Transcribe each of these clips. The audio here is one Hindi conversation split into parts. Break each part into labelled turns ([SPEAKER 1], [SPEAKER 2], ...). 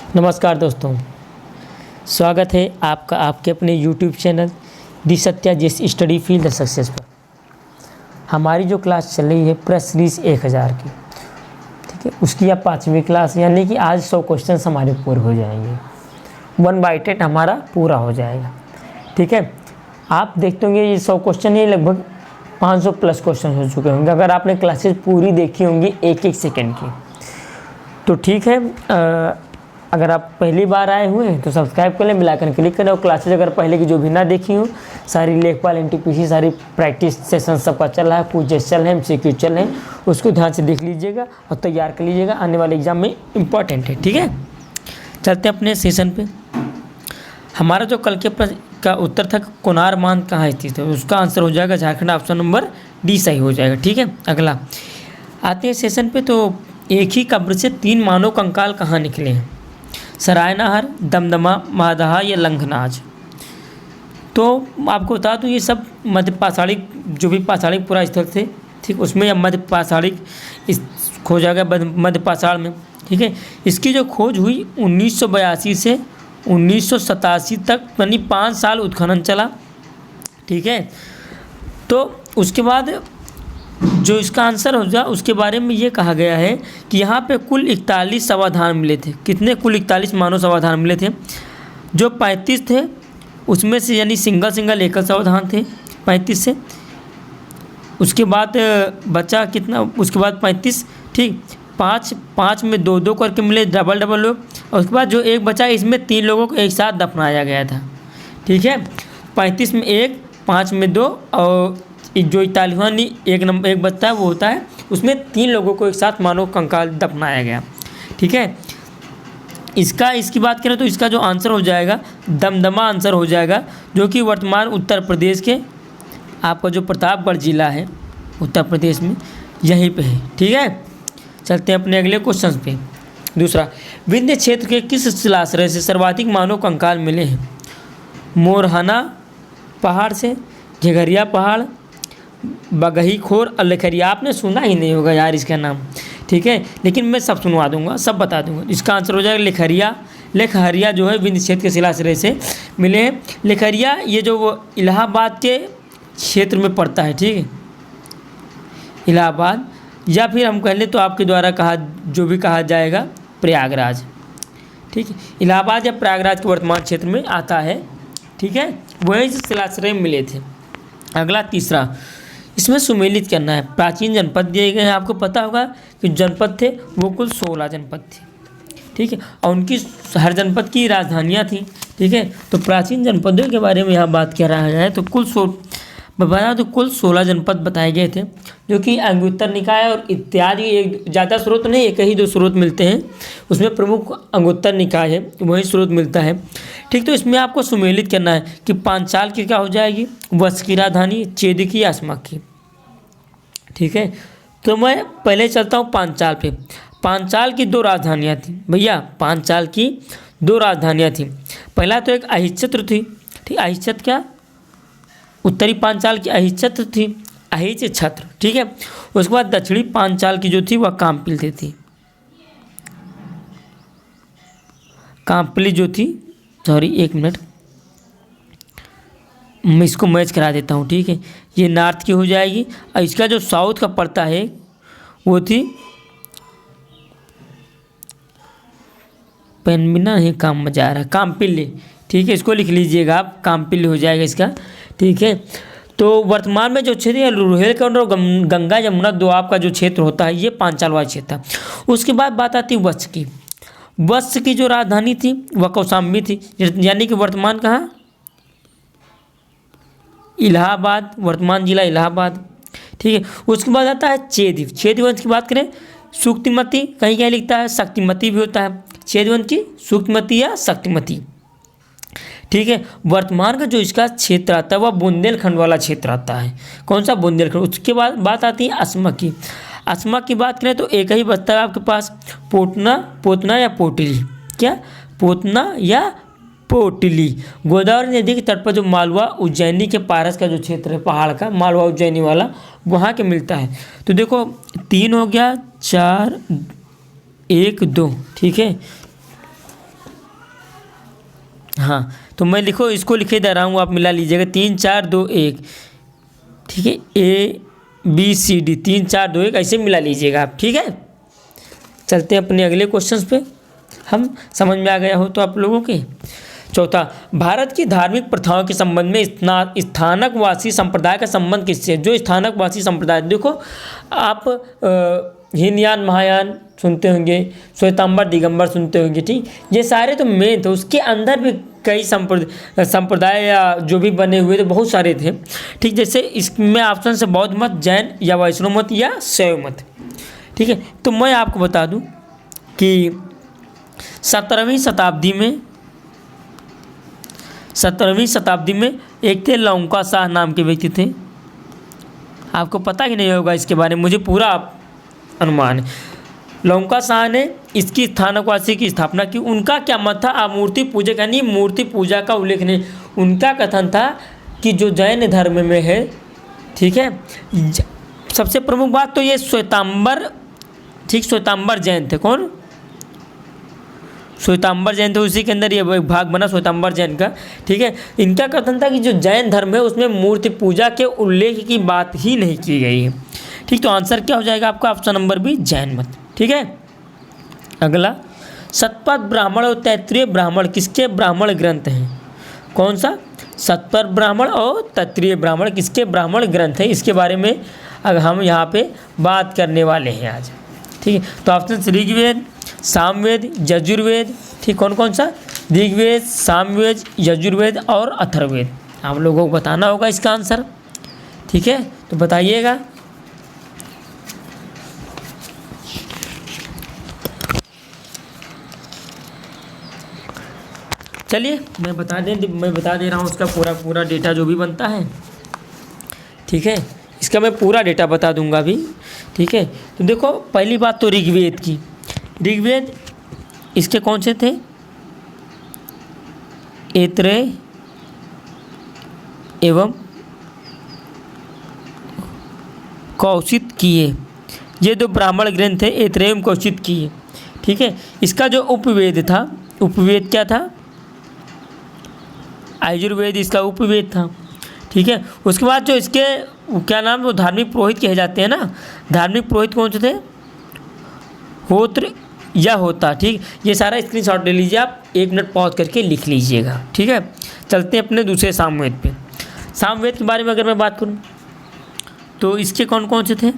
[SPEAKER 1] नमस्कार दोस्तों, स्वागत है आपका आपके अपने YouTube चैनल दी सत्या जिस स्टडी फील्ड सक्सेस पर। हमारी जो क्लास चल रही है प्रेस सीरीज 1000 की, ठीक है, उसकी अब 5वीं क्लास, यानी कि आज 100 क्वेश्चन हमारे पूरे हो जाएंगे। 1 बाई 10 हमारा पूरा हो जाएगा, ठीक है। आप देखते होंगे ये 100 क्वेश्चन, ये लगभग 500 प्लस क्वेश्चन हो चुके होंगे अगर आपने क्लासेस पूरी देखी होंगी एक एक सेकेंड की, तो ठीक है। अगर आप पहली बार आए हुए हैं तो सब्सक्राइब कर लें, बेल आइकन क्लिक करें। और क्लासेज अगर पहले की जो भी ना देखी हो, सारी लेखपाल एनटीपीसी सारी प्रैक्टिस सेशन सबका चल रहा है, पूछ चल रहे हैं, एमसीक्यू चल रहे हैं, उसको ध्यान से देख लीजिएगा और तैयार कर लीजिएगा, आने वाले एग्जाम में इम्पॉर्टेंट है, ठीक है। चलते हैं अपने सेशन पे। हमारा जो कल के प्रश्न का उत्तर था कोणार बांध कहाँ स्थित है, उसका आंसर हो जाएगा झारखंड, ऑप्शन नंबर डी सही हो जाएगा, ठीक है। अगला आते हैं सेशन पे। तो एक ही कब्र से 3 मानव कंकाल कहाँ निकले हैं? सरायनहर, दमदमा, महादहा या लंघनाज। तो आपको बता दूँ ये सब मध्य पाषाणिक, जो भी पाषाणिक पुरा स्थल थे, ठीक, उसमें अब मध्य पाषाणिक खोजा जाएगा मध्य पाषाण में, ठीक है। इसकी जो खोज हुई 1982 से 1987 तक, यानी 5 साल उत्खनन चला, ठीक है। तो उसके बाद जो इसका आंसर हो जाए उसके बारे में ये कहा गया है कि यहाँ पे कुल 41 समाधान मिले थे। कितने? कुल 41 मानव समाधान मिले थे। जो 35 थे उसमें से, यानी सिंगल एकल समाधान थे 35 से। उसके बाद बचा कितना? उसके बाद 35, ठीक, 5 में 2 करके मिले, डबल लोग। और उसके बाद जो एक बचा इसमें 3 लोगों को एक साथ दफनाया गया था, ठीक है। 35 में 1, 5 में 2 और जो 41वां एक बचता है वो होता है, उसमें 3 लोगों को एक साथ मानव कंकाल दफनाया गया, ठीक है। इसकी बात करें तो इसका जो आंसर हो जाएगा दमदमा आंसर हो जाएगा, जो कि वर्तमान उत्तर प्रदेश के आपका जो प्रतापगढ़ जिला है उत्तर प्रदेश में, यहीं पे है, ठीक है। चलते हैं अपने अगले क्वेश्चन पे। दूसरा, विंध्य क्षेत्र के किस शिलाश्रय से सर्वाधिक मानव कंकाल मिले हैं? मोरहाना पहाड़ से, झगरिया पहाड़, बगही खोर और लेखरिया। आपने सुना ही नहीं होगा यार इसका नाम, ठीक है, लेकिन मैं सब सुनवा दूंगा, सब बता दूंगा। इसका आंसर हो जाएगा लेखहरिया जो है विंध्य क्षेत्र के शिलाश्रय से मिले हैं। लेखहरिया ये जो वो इलाहाबाद के क्षेत्र में पड़ता है, ठीक है, इलाहाबाद, या फिर हम कह लें तो आपके द्वारा जो भी कहा जाएगा प्रयागराज, ठीक है। इलाहाबाद या प्रयागराज के वर्तमान क्षेत्र में आता है, ठीक है, वहीं से शिलाश्रय मिले थे। अगला तीसरा, इसमें सुमेलित करना है। प्राचीन जनपद दिए गए हैं, आपको पता होगा कि जनपद थे वो कुल 16 जनपद थे, ठीक है, और उनकी हर जनपद की राजधानियाँ थी, ठीक है। तो प्राचीन जनपदों के बारे में यहाँ बात कर रहा है, तो कुल 16 जनपद बताए गए थे, जो कि अंगुत्तर निकाय और इत्यादि, एक ज़्यादा स्रोत नहीं, एक ही 2 स्रोत मिलते हैं, उसमें प्रमुख अंगुत्तर निकाय है, वही स्रोत मिलता है, ठीक। तो इसमें आपको सुमेलित करना है कि पांचाल की क्या हो जाएगी? वत्स की राजधानी, चेद की, अस्मक की, ठीक है। तो मैं पहले चलता हूँ पांचाल पे। पांचाल की 2 राजधानियाँ थी भैया, पांचाल की 2 राजधानियाँ थी। पहला तो एक अहिच्छत्र थी, ठीक, अहिच्छत्र क्या? उत्तरी पांचाल की अहिच्छत्र थी, अहिच छत्र, ठीक है। उसके बाद दक्षिणी पांचाल की जो थी वह कामपिली थी, कामपिली जो थी, सॉरी 1 मिनट, मैं इसको मैच करा देता हूँ, ठीक है। ये नॉर्थ की हो जाएगी, और इसका जो साउथ का पड़ता है वो थी पेनमिना, नहीं काम मजा आ रहा, कामपिली, ठीक है, इसको लिख लीजिएगा आप, कामपिली हो जाएगा इसका, ठीक है। तो वर्तमान में जो क्षेत्र है रुहेलखंड और गंगा यमुना दोआब का जो क्षेत्र होता है ये पांचाल वाला क्षेत्र था। उसके बाद बात आती है वत्स की। वत्स की जो राजधानी थी वह कौशाम्बी थी, यानी कि वर्तमान कहाँ? इलाहाबाद, वर्तमान जिला इलाहाबाद, ठीक है। उसके बाद आता है चेद। चेद वंश की बात करें, सूक्तिमती, कहीं कहीं लिखता है शक्तिमती भी होता है, चेद वंश की सूक्तिमती या शक्तिमती, ठीक है। वर्तमान का जो इसका क्षेत्र आता है वह बुंदेलखंड वाला क्षेत्र आता है। कौन सा? बुंदेलखंड। उसके बाद बात आती है अस्मक की। अस्मक की बात करें तो एक ही बचता है आपके पास, पोतना या पोटली। क्या? पोतना या पोटली। गोदावरी नदी के तट पर जो मालवा उज्जैनी के पारस का जो क्षेत्र है पहाड़ का, मालवा उज्जैनी वाला, वहाँ के मिलता है। तो देखो 3 हो गया, 4, 1, 2, ठीक है। हाँ, तो मैं लिखो इसको लिखे दे रहा हूँ, आप मिला लीजिएगा 3 4 2 1। ठीक है, ABCD 3 4 2 1 ऐसे मिला लीजिएगा आप। ठीक है, चलते हैं अपने अगले क्वेश्चन पे। हम समझ में आ गया हो तो आप लोगों के। चौथा, भारत की धार्मिक प्रथाओं के संबंध में स्थानकवासी संप्रदाय का संबंध किससे? जो स्थानकवासी संप्रदाय, देखो आप हीनयान महायान सुनते होंगे, श्वेतांबर दिगंबर सुनते होंगे। ठीक, ये सारे तो मेन थे, उसके अंदर भी कई संप्रदाय या जो भी बने हुए थे बहुत सारे थे। ठीक, जैसे इसमें ऑप्शन से बौद्ध मत, जैन या वैष्णव मत या शैव मत। ठीक है, तो मैं आपको बता दूं कि 17वीं शताब्दी में एक थे लौंका शाह नाम के व्यक्ति थे। आपको पता ही नहीं होगा इसके बारे में, मुझे पूरा अनुमान है। लौंका शाह ने इसकी स्थानकवासी की स्थापना की। उनका क्या मत था? मूर्ति पूजा का नहीं, मूर्ति पूजा का उल्लेख नहीं। उनका कथन था कि जो जैन धर्म में है, ठीक है, सबसे प्रमुख बात तो ये श्वेतांबर, ठीक, श्वेतांबर जैन थे। कौन? श्वेतांबर जैन थे, उसी के अंदर ये भाग बना श्वेतांबर जैन का। ठीक है, इनका कथन था कि जो जैन धर्म है उसमें मूर्ति पूजा के उल्लेख की बात ही नहीं की गई है। ठीक, तो आंसर क्या हो जाएगा आपका? ऑप्शन नंबर बी, जैन मत। ठीक है, अगला, शतपथ ब्राह्मण और तैत्तिरीय ब्राह्मण किसके ब्राह्मण ग्रंथ हैं? कौन सा? शतपथ ब्राह्मण और तैत्तिरीय ब्राह्मण किसके ब्राह्मण ग्रंथ है? इसके बारे में अगर हम यहाँ पे बात करने वाले हैं आज। ठीक है, तो ऑप्शन ऋग्वेद, सामवेद, यजुर्वेद। ठीक, कौन कौन सा? ऋग्वेद, सामवेद, यजुर्वेद और अथर्ववेद। आप लोगों को बताना होगा इसका आंसर। ठीक है, तो बताइएगा। चलिए मैं बता दे रहा हूँ उसका पूरा डेटा जो भी बनता है। ठीक है, इसका मैं पूरा डेटा बता दूंगा अभी। ठीक है, तो देखो पहली बात तो ऋग्वेद की। ऋग्वेद इसके कौन से थे? ऐत्रेय एवं कौशितकीय, ये दो ब्राह्मण ग्रंथ थे, ऐत्रेय एवं कौशितकीय। ठीक है, इसका जो उपवेद था, उपवेद क्या था? यजुर्वेद इसका उपवेद था। ठीक है, उसके बाद जो इसके क्या नाम, वो धार्मिक पुरोहित कहे जाते हैं ना, धार्मिक पुरोहित कौन से थे? होत्र या होता। ठीक, ये सारा स्क्रीनशॉट ले लीजिए आप, 1 मिनट पॉज करके लिख लीजिएगा। ठीक है, चलते हैं अपने दूसरे सामवेद पे। सामवेद के बारे में अगर मैं बात करूं तो इसके कौन कौन से थे?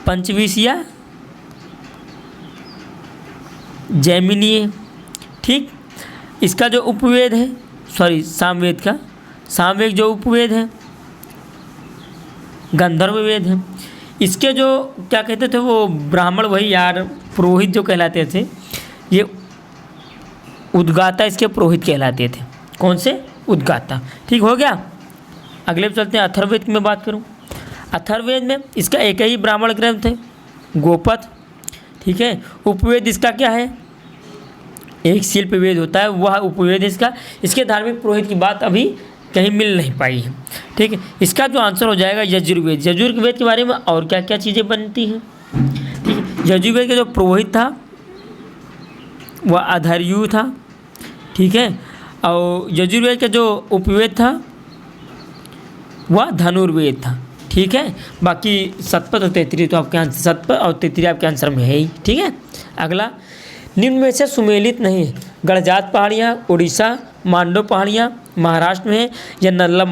[SPEAKER 1] पंचविंशिया, जैमिनीय। ठीक, इसका जो उपवेद है, सामवेद का, सामवेद जो उपवेद है गंधर्व वेद है। इसके जो क्या कहते थे वो ब्राह्मण, वही यार पुरोहित जो कहलाते थे, ये उद्गाता इसके पुरोहित कहलाते थे। कौन से? उद्गाता। ठीक हो गया, अगले पे चलते हैं। अथर्ववेद की मैं बात करूं, अथर्ववेद में इसका एक ही ब्राह्मण ग्रंथ है, गोपथ। ठीक है, उपवेद इसका क्या है? एक शिल्प वेद होता है, वह उपवेद इसका। इसके धार्मिक पुरोहित की बात अभी कहीं मिल नहीं पाई है। ठीक है, इसका जो आंसर हो जाएगा यजुर्वेद। यजुर्वेद के बारे में और क्या क्या चीज़ें बनती हैं? ठीक है, यजुर्वेद का जो पुरोहित था वह अधर्यु था। ठीक है, और यजुर्वेद का जो उपवेद था वह धनुर्वेद था। ठीक है, बाकी शतपथ और तैत्तिरीय तो आपके आंसर, शतपथ और तैत्तिरीय आपके आंसर में है ही। ठीक है, अगला, निम्न में से सुमेलित नहीं है। गड़जात पहाड़ियाँ उड़ीसा, मांडव पहाड़ियाँ महाराष्ट्र में है, या नल्ला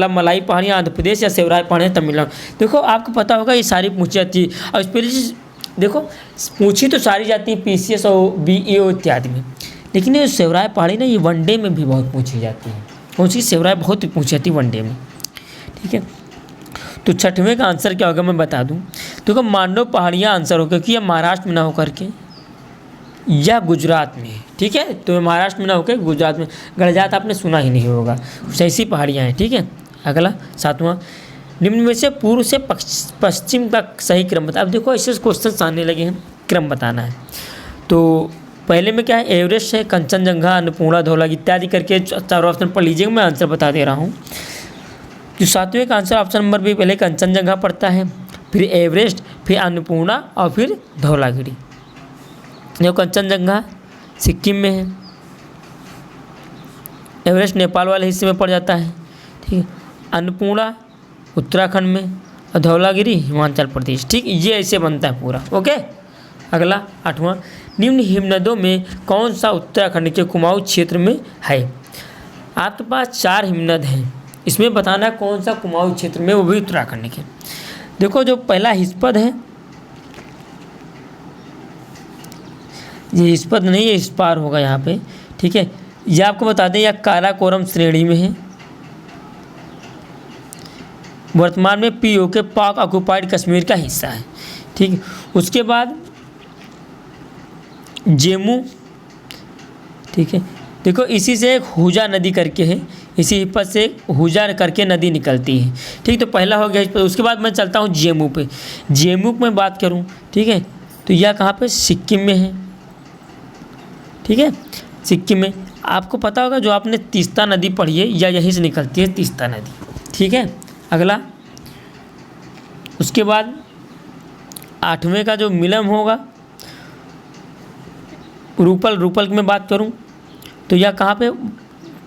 [SPEAKER 1] मलाई पहाड़ियाँ आंध्र प्रदेश, या सेवराय पहाड़ियाँ तमिलनाडु। देखो आपको पता होगा ये सारी पूछी जाती है, और स्पेशली देखो पूछी तो सारी जाती है PCS और BEO इत्यादि में, लेकिन ये सेवराय पहाड़ी ना ये वनडे में भी बहुत पूछी जाती है। कौन सी? सेवराय बहुत पूछी जाती है वनडे में। ठीक है, तो छठवें का आंसर क्या होगा मैं बता दूं। देखो मांडव पहाड़ियाँ आंसर होगा, क्योंकि यह महाराष्ट्र में ना होकर के या गुजरात में। ठीक है, तो महाराष्ट्र में ना होकर गुजरात में। गड़जात आपने सुना ही नहीं होगा, कुछ ऐसी पहाड़ियाँ हैं। ठीक है, अगला 7वां, निम्न में से पूर्व से पश्चिम का सही क्रम बता। अब देखो ऐसे क्वेश्चन आने लगे हैं, क्रम बताना है। तो पहले में क्या है? एवरेस्ट है, कंचनजंगा, अन्नपूर्णा, धौलागिरी इत्यादि करके चारों ऑप्शन पढ़ लीजिएगा, मैं आंसर बता दे रहा हूँ। जो 7वें का आंसर ऑप्शन नंबर बी, पहले कंचनजंगा पड़ता है, फिर एवरेस्ट, फिर अन्नपूर्णा और फिर धौलागिरी। देखो कंचनजंगा सिक्किम में है, एवरेस्ट नेपाल वाले हिस्से में पड़ जाता है, ठीक है। अन्नपूर्णा उत्तराखंड में और धौलागिरी हिमाचल प्रदेश, ठीक। ये ऐसे बनता है पूरा, ओके। अगला 8वां, निम्न हिमनदों में कौन सा उत्तराखंड के कुमाऊं क्षेत्र में है। आपके पास 4 हिमनद हैं, इसमें बताना कौन सा कुमाऊं क्षेत्र में, वो भी उत्तराखंड के। देखो जो पहला हिस्पद है, ये हिस्पद नहीं है, इस पार होगा यहाँ पे, ठीक है। ये आपको बता दें यह काराकोरम श्रेणी में है, वर्तमान में पीओके पाक ऑक्युपाइड कश्मीर का हिस्सा है, ठीक। उसके बाद जेमू, ठीक है। देखो इसी से एक हुजा नदी करके है, इसी हिप्पत से एक हुजा करके नदी निकलती है, ठीक। तो पहला हो गया हिप्पत। उसके बाद मैं चलता हूँ जेमू पे। जेमू में बात करूँ, ठीक है, तो यह कहाँ पे, सिक्किम में है, ठीक है। सिक्किम में आपको पता होगा जो आपने तीस्ता नदी पढ़ी है, या यहीं से निकलती है तीस्ता नदी, ठीक है। अगला, उसके बाद 8वें का जो मिलम होगा, रूपल की मैं बात करूं तो यह कहाँ पे,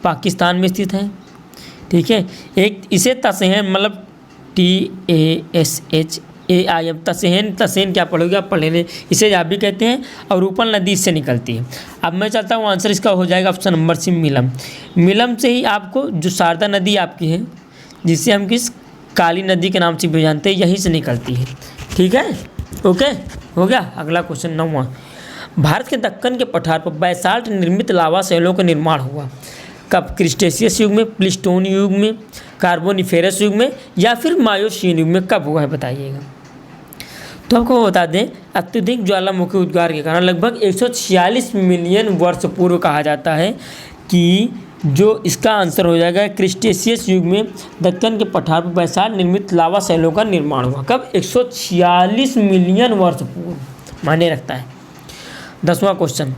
[SPEAKER 1] पाकिस्तान में स्थित है, ठीक है। एक इसे तसेहन, मतलब TASHAIM, तसेहन क्या पढ़ोगे आप, पढ़ लेने, इसे आप भी कहते हैं, और रूपल नदी इससे निकलती है। अब मैं चाहता हूँ आंसर इसका हो जाएगा ऑप्शन नंबर सी, मिलम। मिलम से ही आपको जो शारदा नदी आपकी है, जिसे हम किस काली नदी के नाम से भी जानते हैं, यहीं से निकलती है, ठीक है, ओके, हो गया। अगला क्वेश्चन 9वां, भारत के दक्कन के पठार पर बैसाल्ट निर्मित लावा शैलों का निर्माण हुआ कब, क्रिस्टेशियस युग में, प्लीस्टोन युग में, कार्बोनिफेरस युग में, या फिर मायोसीन युग में, कब हुआ है बताइएगा। तो आपको बता दें अत्यधिक ज्वालामुखी उद्गार के कारण लगभग 146 मिलियन वर्ष पूर्व कहा जाता है कि जो इसका आंसर हो जाएगा क्रिस्टेशियस युग में दक्कन के पठार पर बैसाल्ट निर्मित लावा शैलों का निर्माण हुआ कब, 146 मिलियन वर्ष पूर्व मायने रखता है। 10वां क्वेश्चन,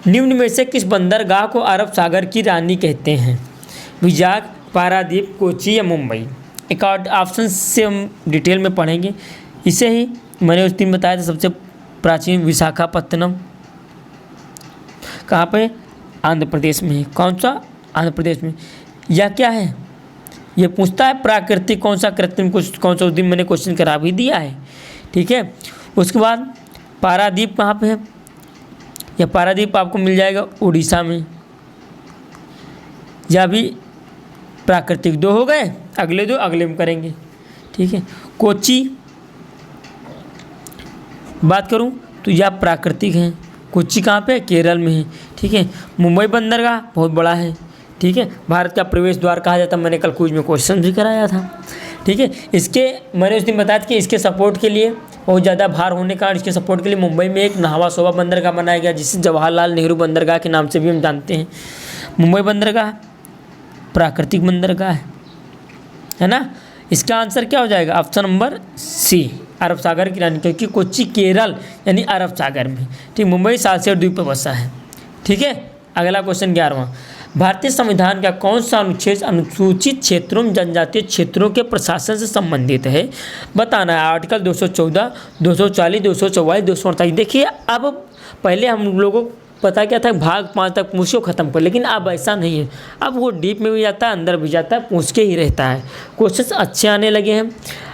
[SPEAKER 1] निम्न में से किस बंदरगाह को अरब सागर की रानी कहते हैं, विजाग, पारादीप, कोची या मुंबई। एक ऑप्शन से हम डिटेल में पढ़ेंगे। इसे ही मैंने उस दिन बताया था, सबसे प्राचीन विशाखापत्तनम कहाँ पे, आंध्र प्रदेश में है। कौन सा, आंध्र प्रदेश में। यह क्या है, ये पूछता है प्राकृतिक कौन सा, कृत्रिम कौन सा, उस दिन मैंने क्वेश्चन करा भी दिया है, ठीक है। उसके बाद पारादीप कहाँ पे है, यह पारादीप आपको मिल जाएगा उड़ीसा में। यह भी प्राकृतिक। 2 हो गए, अगले 2 अगले में करेंगे, ठीक है। कोची बात करूं तो यह प्राकृतिक है, कोची कहाँ पे, केरल में है, ठीक है। मुंबई बंदरगाह बहुत बड़ा है, ठीक है, भारत का प्रवेश द्वार कहा जाता है, मैंने कल क्विज में क्वेश्चन भी कराया था, ठीक है। इसके मैंने उस दिन बताया था कि इसके सपोर्ट के लिए बहुत ज़्यादा भार होने का कारण इसके सपोर्ट के लिए मुंबई में एक नहावा शोभा बंदरगाह बनाया गया, जिसे जवाहरलाल नेहरू बंदरगाह के नाम से भी हम जानते हैं। मुंबई बंदरगाह प्राकृतिक बंदरगाह है ना। इसका आंसर क्या हो जाएगा, ऑप्शन नंबर सी, अरब सागर की रानी, क्योंकि कोच्चि केरल यानी अरब सागर में, ठीक। मुंबई सालसेर द्वीप पर बसा है, ठीक है। अगला क्वेश्चन 11वां, भारतीय संविधान का कौन सा अनुच्छेद अनुसूचित क्षेत्रों में जनजातीय क्षेत्रों के प्रशासन से संबंधित है, बताना है। आर्टिकल 214, 240, 244, 248। देखिए अब पहले हम लोगों को पता क्या था, भाग 5 तक पूछ को ख़त्म कर, लेकिन अब ऐसा नहीं है, अब वो डीप में भी जाता है, अंदर भी जाता है, पूछ के ही रहता है। क्वेश्चन अच्छे आने लगे हैं।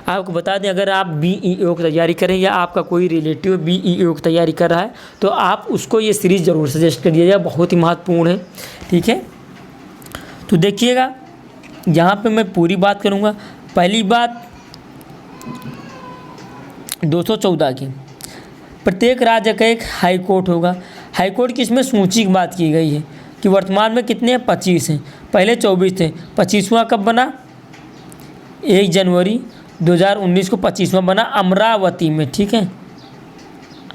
[SPEAKER 1] आपको बता दें अगर आप BEO की तैयारी करें या आपका कोई रिलेटिव BEO की तैयारी कर रहा है तो आप उसको ये सीरीज़ ज़रूर सजेस्ट करिएगा, बहुत ही महत्वपूर्ण है, ठीक है। तो देखिएगा यहाँ पे मैं पूरी बात करूँगा। पहली बात 214 की, प्रत्येक राज्य का एक हाई कोर्ट होगा। हाई कोर्ट की इसमें सूची की बात की गई है कि वर्तमान में कितने हैं, 25 हैं, पहले 24 थे। 25वां कब बना, 1 जनवरी 2019 को 25वां बना अमरावती में, ठीक है,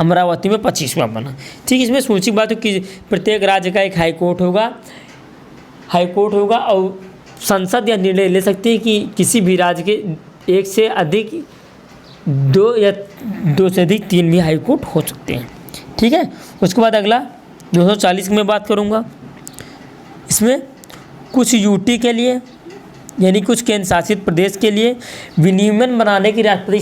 [SPEAKER 1] अमरावती में 25वां बना, ठीक। इसमें सूची की बात है कि प्रत्येक राज्य का एक हाई कोर्ट होगा, और संसद यह निर्णय ले सकती है कि किसी भी राज्य के एक से अधिक 2 या 2 से अधिक 3 भी हाई कोर्ट हो सकते हैं, ठीक है। उसके बाद अगला 240 की मैं बात करूँगा। इसमें कुछ यूटी के लिए यानी कुछ केंद्र शासित प्रदेश के लिए विनियमन बनाने की राष्ट्रपति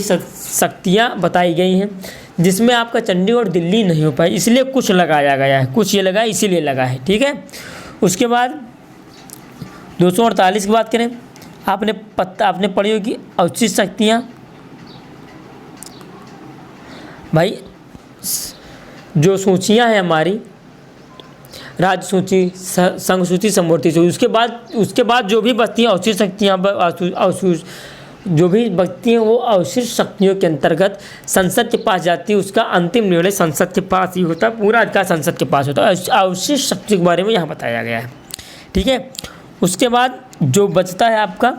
[SPEAKER 1] शक्तियाँ बताई गई हैं, जिसमें आपका चंडीगढ़ दिल्ली नहीं हो पाए, इसलिए कुछ लगाया गया है, कुछ ये लगा है इसीलिए लगा है, ठीक है। उसके बाद 248 की बात करें, आपने पढ़ी होगी अवशिष्ट शक्तियाँ। भाई जो सूचियाँ हैं हमारी, राज्य सूची, संघ सूची, समवर्ती सूची, उसके बाद जो भी बचती हैं अवशिष्ट शक्तियाँ, जो भी बचती हैं वो अवशिष्ट शक्तियों के अंतर्गत संसद के पास जाती है। उसका अंतिम निर्णय संसद के पास ही होता है, पूरा अधिकार संसद के पास होता है। अवशिष्ट शक्ति के बारे में यहाँ बताया गया है, ठीक है। उसके बाद जो बचता है आपका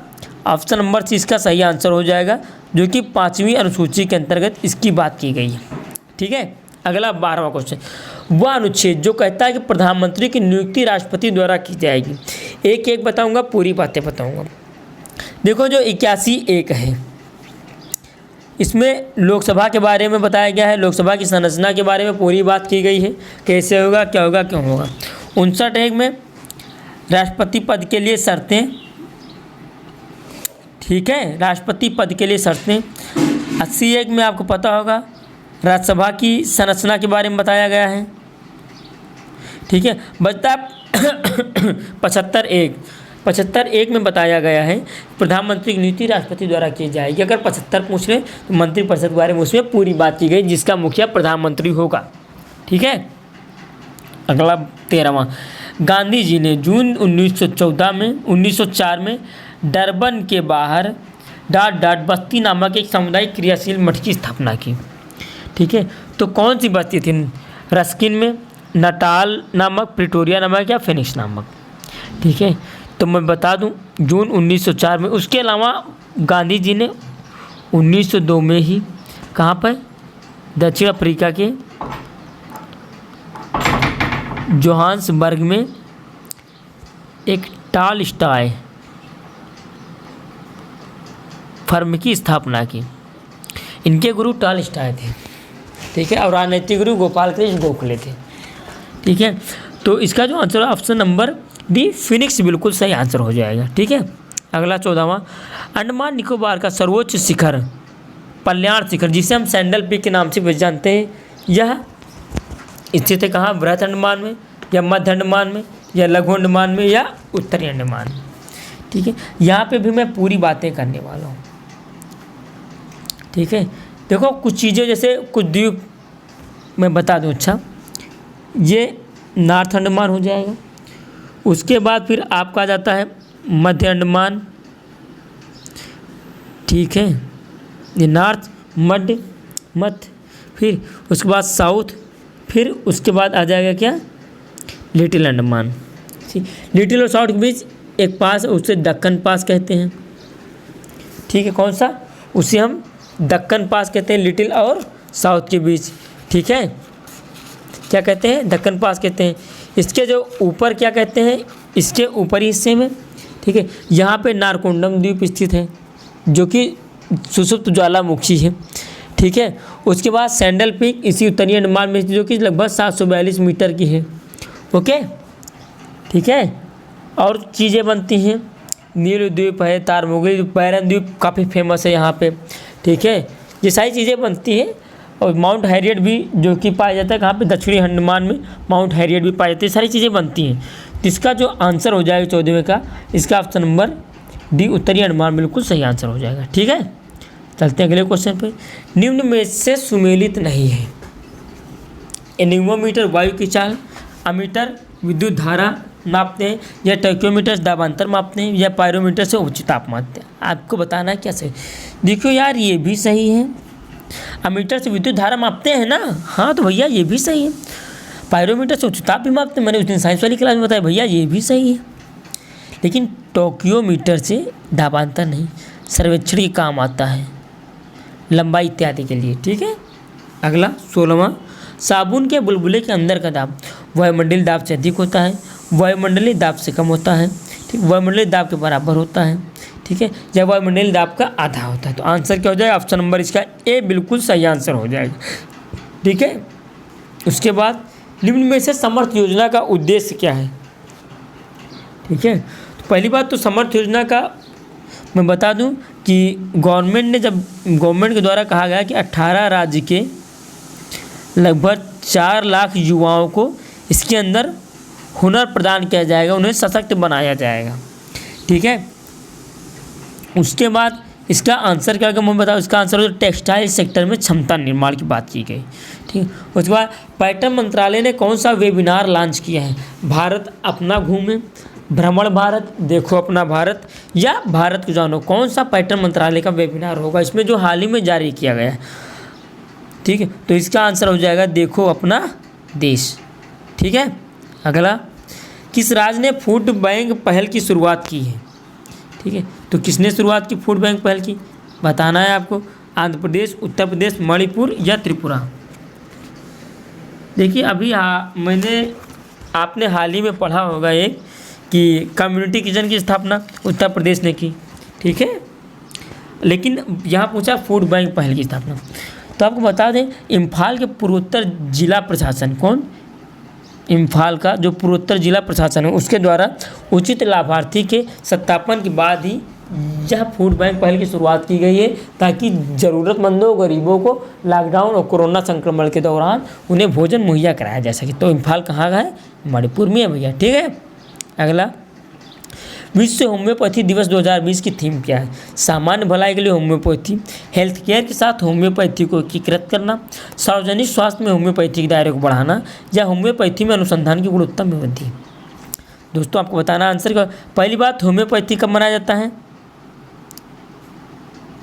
[SPEAKER 1] ऑप्शन नंबर सी इसका सही आंसर हो जाएगा, जो कि 5वीं अनुसूची के अंतर्गत इसकी बात की गई है, ठीक है। अगला 12वां क्वेश्चन, वह अनुच्छेद जो कहता है कि प्रधानमंत्री की नियुक्ति राष्ट्रपति द्वारा की जाएगी। एक एक बताऊंगा, पूरी बातें बताऊंगा। देखो जो 81(1) है, इसमें लोकसभा के बारे में बताया गया है, लोकसभा की संरचना के बारे में पूरी बात की गई है, कैसे होगा, क्या होगा, क्यों होगा। 59(1) में राष्ट्रपति पद के लिए शर्तें, ठीक है, राष्ट्रपति पद के लिए शर्तें। 80(1) में आपको पता होगा राज्यसभा की संरचना के बारे में बताया गया है, ठीक है। बचता 75(1) में बताया गया है प्रधानमंत्री की नियुक्ति राष्ट्रपति द्वारा की जाएगी। अगर 75 पूछ रहे तो मंत्रिपरिषद के बारे में उसमें पूरी बात की गई, जिसका मुखिया प्रधानमंत्री होगा, ठीक है। अगला 13वां, गांधी जी ने जून 1904 में डरबन के बाहर डाट बस्ती नामक एक सामुदायिक क्रियाशील मठ की स्थापना की, ठीक है। तो कौन सी बस्ती थी? रस्किन में, नटाल नामक, प्रिटोरिया नामक या फिनिक्स नामक, ठीक है। तो मैं बता दूं जून 1904 में। उसके अलावा गांधी जी ने 1902 में ही कहाँ पर, दक्षिण अफ्रीका के जोहान्सबर्ग में एक टॉलस्टॉय फर्म की स्थापना की। इनके गुरु टॉलस्टॉय थे, ठीक है, और राजनीतिक गुरु गोपाल कृष्ण गोखले थे, ठीक है। तो इसका जो आंसर है ऑप्शन नंबर डी फिनिक्स बिल्कुल सही आंसर हो जाएगा, ठीक है। अगला 14वां, अंडमान निकोबार का सर्वोच्च शिखर कल्याण शिखर, जिसे हम सैंडल पीक के नाम से भी जानते हैं, यह स्थित है कहाँ? बृहद अंडमान में, या मध्य अंडमान में, या लघु अंडमान में, या उत्तरी अंडमान में, ठीक है। यहाँ पे भी मैं पूरी बातें करने वाला हूँ, ठीक है। देखो कुछ चीज़ें जैसे कुछ द्वीप मैं बता दूँ। अच्छा, ये नॉर्थ अंडमान हो जाएगा। उसके बाद फिर आपका आ जाता है मध्य अंडमान, ठीक है, ये नॉर्थ मध्य, फिर उसके बाद साउथ, फिर उसके बाद आ जाएगा क्या? लिटिल अंडमान, ठीक। लिटिल और साउथ के बीच एक पास, उसे दक्कन पास कहते हैं, ठीक है। कौन सा? उसे हम दक्कन पास कहते हैं, लिटिल और साउथ के बीच, ठीक है। क्या कहते हैं? दक्कन पास कहते हैं। इसके जो ऊपर क्या कहते हैं? इसके ऊपरी हिस्से में, ठीक है, यहाँ पे नारकोंडम द्वीप स्थित है, जो कि सुषुप्त ज्वालामुखी है, ठीक है। उसके बाद सैंडल पीक इसी उत्तरी अंडमान में, जो कि लगभग 742 मीटर की है, ओके, ठीक है। और चीज़ें बनती हैं, नील द्वीप है, तारमुगली, बैरन द्वीप काफ़ी फेमस है यहाँ पे, ठीक है। ये सारी चीज़ें बनती हैं। और माउंट हैरियट भी जो कि पाया जाता है कहाँ पे? दक्षिणी अंडमान में माउंट हैरियट भी पाया जाता है। सारी चीज़ें बनती हैं। इसका जो आंसर हो जाएगा 14वें का, इसका ऑप्शन नंबर डी उत्तरी अंडमान बिल्कुल सही आंसर हो जाएगा, ठीक है। चलते हैं अगले क्वेश्चन पे। निम्न में से सुमेलित नहीं है। एनीमोमीटर वायु की चाल, अमीटर विद्युत धारा मापते हैं, या टैक्योमीटर दाबांतर मापते हैं, या पायरोमीटर से उच्च ताप मापते हैं। आपको बताना है क्या सही। देखो यार, ये भी सही है। अमीटर से विद्युत धारा मापते हैं ना, हाँ तो भैया ये भी सही है। पायरोमीटर से उच्च ताप भी मापते हैं, मैंने उस दिन साइंस वाली क्लास में बताया, भैया ये भी सही है। लेकिन टोक्योमीटर से दाबांतर नहीं, सर्वेक्षण के काम आता है, लंबाई इत्यादि के लिए, ठीक है। अगला 16वां, साबुन के बुलबुले के अंदर का दाब वायुमंडलीय दाब से अधिक होता है, वायुमंडलीय दाब से कम होता है, ठीक, वायुमंडलीय दाब के बराबर होता है, ठीक है, या वायुमंडलीय दाब का आधा होता है। तो आंसर क्या हो जाएगा? ऑप्शन नंबर इसका ए बिल्कुल सही आंसर हो जाएगा, ठीक है। उसके बाद निम्न में से समर्थ योजना का उद्देश्य क्या है? ठीक है, तो पहली बात तो समर्थ योजना का मैं बता दूं कि गवर्नमेंट के द्वारा कहा गया कि 18 राज्य के लगभग 4 लाख युवाओं को इसके अंदर हुनर प्रदान किया जाएगा, उन्हें सशक्त बनाया जाएगा। ठीक है, उसके बाद इसका आंसर क्या होगा मैं बताऊँ, इसका आंसर होगा टेक्सटाइल सेक्टर में क्षमता निर्माण की बात की गई। ठीक है, उसके बाद पर्यटन मंत्रालय ने कौन सा वेबिनार लॉन्च किया है, भारत अपना घूमे, भ्रमण भारत, देखो अपना भारत या भारत को जानो, कौन सा पर्यटन मंत्रालय का वेबिनार होगा इसमें जो हाल ही में जारी किया गया है। ठीक है, तो इसका आंसर हो जाएगा देखो अपना देश। ठीक है, अगला, किस राज्य ने फूड बैंक पहल की शुरुआत की है। ठीक है, तो किसने शुरुआत की फूड बैंक पहल की, बताना है आपको, आंध्र प्रदेश, उत्तर प्रदेश, मणिपुर या त्रिपुरा। देखिए अभी आपने हाल ही में पढ़ा होगा एक कि कम्युनिटी किचन की स्थापना उत्तर प्रदेश ने की। ठीक है, लेकिन यहाँ पूछा फूड बैंक पहल की स्थापना। तो आपको बता दें इम्फाल के पूर्वोत्तर जिला प्रशासन, कौन, इम्फाल का जो पूर्वोत्तर जिला प्रशासन है उसके द्वारा उचित लाभार्थी के सत्यापन के बाद ही यह फूड बैंक पहल की शुरुआत की गई है, ताकि ज़रूरतमंदों गरीबों को लॉकडाउन और कोरोना संक्रमण के दौरान उन्हें भोजन मुहैया कराया जा सके। तो इम्फाल कहाँ का है, मणिपुर में है भैया। ठीक है, अगला, विश्व होम्योपैथी दिवस 2020 की थीम क्या है, सामान्य भलाई के लिए होम्योपैथी, हेल्थ केयर के साथ होम्योपैथी को एकीकृत करना, सार्वजनिक स्वास्थ्य में होम्योपैथी के दायरे को बढ़ाना, या होम्योपैथी में अनुसंधान की गुणवत्ता में वृद्धि। दोस्तों आपको बताना आंसर का। पहली बात, होम्योपैथी कब मनाया जाता है,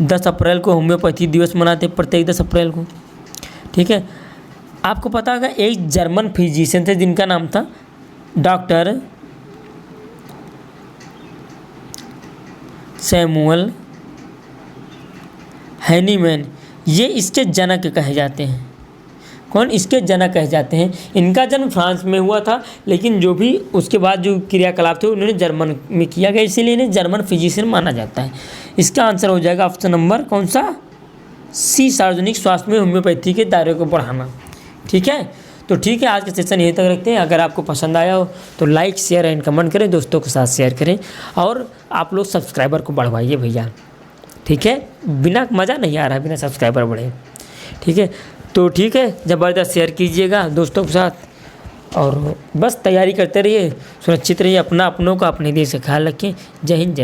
[SPEAKER 1] 10 अप्रैल को होम्योपैथी दिवस मनाते हैं, प्रत्येक 10 अप्रैल को। ठीक है, आपको पता होगा एक जर्मन फिजिशियन थे जिनका नाम था डॉक्टर सैमुअल हैनीमैन, ये इसके जनक कहे जाते हैं। कौन, इसके जनक कहे जाते हैं। इनका जन्म फ्रांस में हुआ था, लेकिन जो भी उसके बाद जो क्रियाकलाप थे उन्होंने जर्मन में किया गया, इसीलिए इन्हें जर्मन फिजिशियन माना जाता है। इसका आंसर हो जाएगा ऑप्शन नंबर कौन सा, सी, सार्वजनिक स्वास्थ्य में होम्योपैथी के दायरे को बढ़ाना। ठीक है, तो ठीक है, आज का सेशन यहीं तक रखते हैं। अगर आपको पसंद आया हो तो लाइक, शेयर एंड कमेंट करें, दोस्तों के साथ शेयर करें, और आप लोग सब्सक्राइबर को बढ़वाइए भैया। ठीक है, बिना मज़ा नहीं आ रहा बिना सब्सक्राइबर बढ़े। ठीक है, तो ठीक है, ज़बरदस्त शेयर कीजिएगा दोस्तों के साथ, और बस तैयारी करते रहिए, सुरक्षित रहिए, अपनों का, अपने देश का ख्याल रखें। जय हिंद, जय